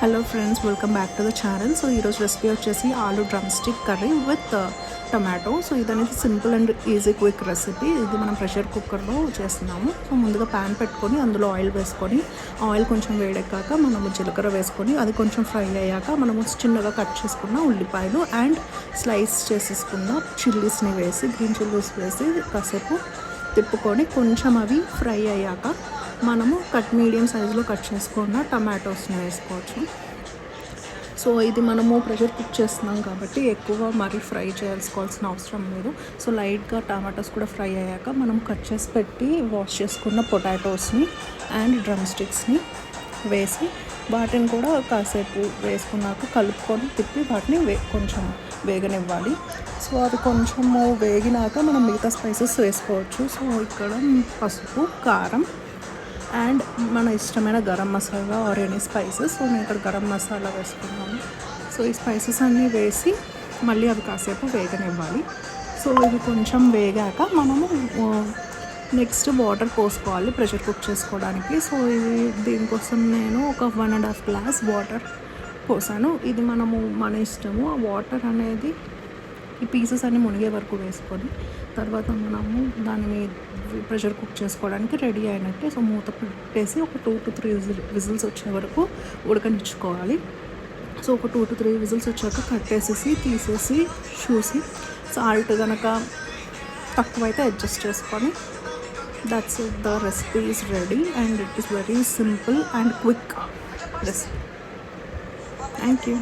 Hello friends, welcome back to the channel. So ఈరోజు recipe వచ్చేసి aloo drum stick curry with tomato. So ఇది అనేది simple and easy quick recipe. ఇది మనం pressure కుక్కర్లో చేస్తున్నాము. సో ముందుగా ప్యాన్ పెట్టుకొని అందులో ఆయిల్ వేసుకొని, ఆయిల్ కొంచెం వేడెక్కాక మనము జీలకర్ర వేసుకొని అది కొంచెం ఫ్రై అయ్యాక మనము చిన్నగా కట్ చేసుకున్న ఉల్లిపాయలు అండ్ స్లైస్ చేసేసుకున్న చిల్లీస్ని వేసి, గ్రీన్ చిల్లీస్ వేసి కాసేపు తిప్పుకొని కొంచెం అవి ఫ్రై అయ్యాక మనము మీడియం సైజులో కట్ చేసుకున్న టమాటోస్ని వేసుకోవచ్చు. సో ఇది మనము ప్రెషర్ కుక్ చేస్తున్నాం కాబట్టి ఎక్కువ మరీ ఫ్రై చేసుకోవాల్సిన అవసరం లేదు. సో లైట్గా టమాటోస్ కూడా ఫ్రై అయ్యాక మనం కట్ చేసి పెట్టి వాష్ చేసుకున్న పొటాటోస్ని అండ్ డ్రమ్ స్టిక్స్ని వేసి వాటిని కూడా కాసేపు వేసుకున్నాక కలుపుకొని తిప్పి వాటిని కొంచెం వేగనివ్వాలి. సో అది కొంచెము వేగినాక మనం మిగతా స్పైసెస్ వేసుకోవచ్చు. సో ఇక్కడ పసుపు, కారం అండ్ మన ఇష్టమైన garam masala or any spices. So నేను ఇక్కడ గరం మసాలా వేసుకున్నాను. సో ఈ స్పైసెస్ అన్నీ వేసి మళ్ళీ అవి కాసేపు వేగనివ్వాలి. సో ఇవి కొంచెం వేగాక మనము నెక్స్ట్ వాటర్ పోసుకోవాలి ప్రెషర్ కుక్ చేసుకోవడానికి. సో ఇది దీనికోసం నేను ఒక 1.5 గ్లాస్ వాటర్ పోసాను. ఇది మనము మన ఇష్టము. ఆ వాటర్ అనేది ఈ పీసెస్ అన్నీ మునిగే వరకు వేసుకొని తర్వాత మనము దాన్ని ప్రెషర్ కుక్ చేసుకోవడానికి రెడీ అయినట్టే. సో మూత పెట్టేసి ఒక 2 to 3 విజిల్స్ వచ్చే వరకు ఉడకనిచ్చుకోవాలి. సో ఒక 2 to 3 విజిల్స్ వచ్చాక కట్టేసేసి తీసేసి చూసి సాల్ట్ కనుక తక్కువైతే అడ్జస్ట్ చేసుకొని that's it. The recipe is ready and it is very simple and quick recipe. Thank you.